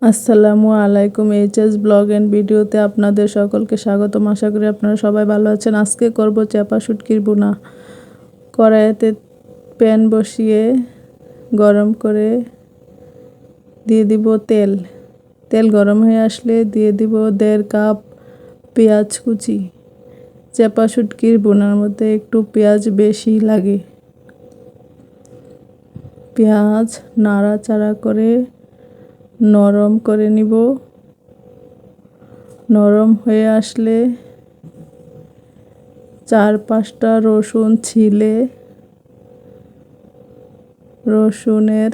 আসসালামু আলাইকুম। HS blog and ভিডিওতে আপনাদের সকলকে স্বাগতম। আশা করি আপনারা সবাই ভালো আছেন। আজকে করব চাপা শুটকির ভুনা। কড়াইতে প্যান বসিয়ে গরম করে দিয়ে দিব তেল। তেল গরম হয়ে আসলে দিয়ে দিব 1.5 কাপ পেঁয়াজ কুচি। চাপা শুটকির ভুনার মধ্যে একটু পেঁয়াজ বেশি লাগে। পেঁয়াজ নাড়াচাড়া করে নরম করে নিব। নরম হয়ে আসলে 4-5টা রসুন ছিলে রসুনের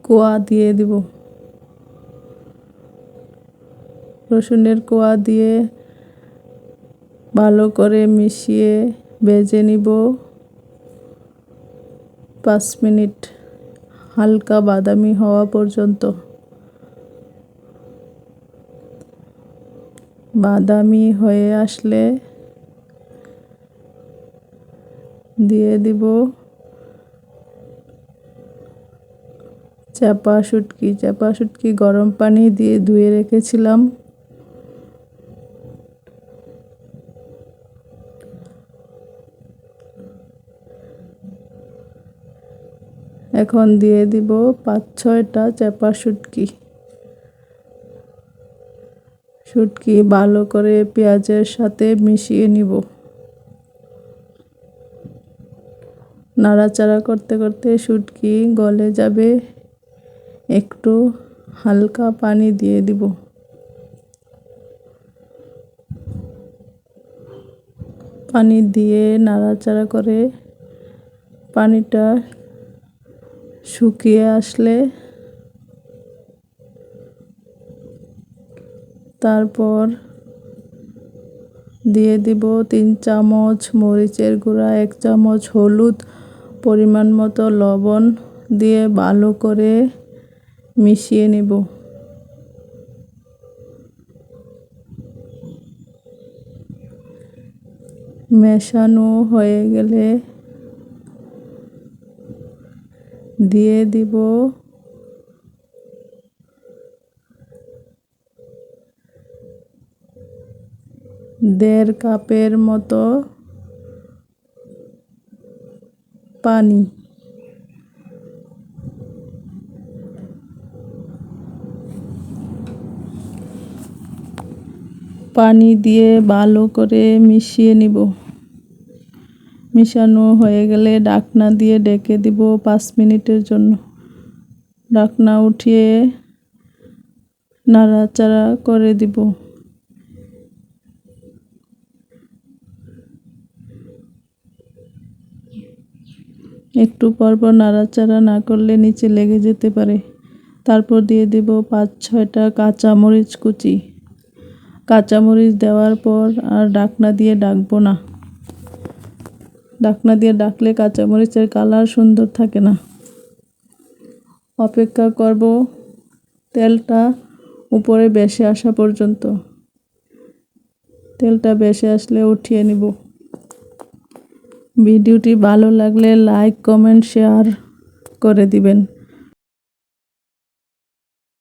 কোয়া দিয়ে দিব। রসুনের কোয়া দিয়ে ভালো করে মিশিয়ে ভেজে নিব 5 মিনিট, হালকা বাদামি হওয়া পর্যন্ত। বাদামি হয়ে আসলে দিয়ে দিব চাপা শুটকি। চাপা শুটকি গরম পানি দিয়ে ধুয়ে রেখেছিলাম। এখন দিয়ে দিব 5-6টা চাপা শুটকি। শুটকি ভালো করে পেঁয়াজের সাথে মিশিয়ে নিব। নাড়াচাড়া করতে করতে শুটকি গলে যাবে। একটু হালকা পানি দিয়ে দিব। পানি দিয়ে নাড়াচাড়া করে পানিটা শুকিয়ে আসলে তারপর দিয়ে দিব 3 চামচ মরিচের গুঁড়া, 1 চামচ হলুদ, পরিমাণ মতো লবণ দিয়ে ভালো করে মিশিয়ে নিব। মেশানো হয়ে গেলে দিয়ে দিব 1.5 কাপের মতো পানি। পানি দিয়ে ভালো করে মিশিয়ে নিব। মিশানো হয়ে গেলে ঢাকনা দিয়ে ঢেকে দিব 5 মিনিটের জন্য। ঢাকনা উঠিয়ে নাড়াচাড়া করে দিব। একটু পর পর নাড়াচাড়া না করলে নিচে লেগে যেতে পারে। তারপর দিয়ে দিব 5-6টা কাঁচামরিচ কুচি। কাঁচামরিচ দেওয়ার পর আর ঢাকনা দিয়ে ঢাকবো না। ঢাকনা দিয়ে ঢাকলে কাঁচামরিচের কালার সুন্দর থাকে না। অপেক্ষা করব তেলটা উপরে ভেসে আসা পর্যন্ত। তেলটা ভেসে আসলে উঠিয়ে নিব। ভিডিওটি ভালো লাগলে লাইক, কমেন্ট, শেয়ার করে দিবেন।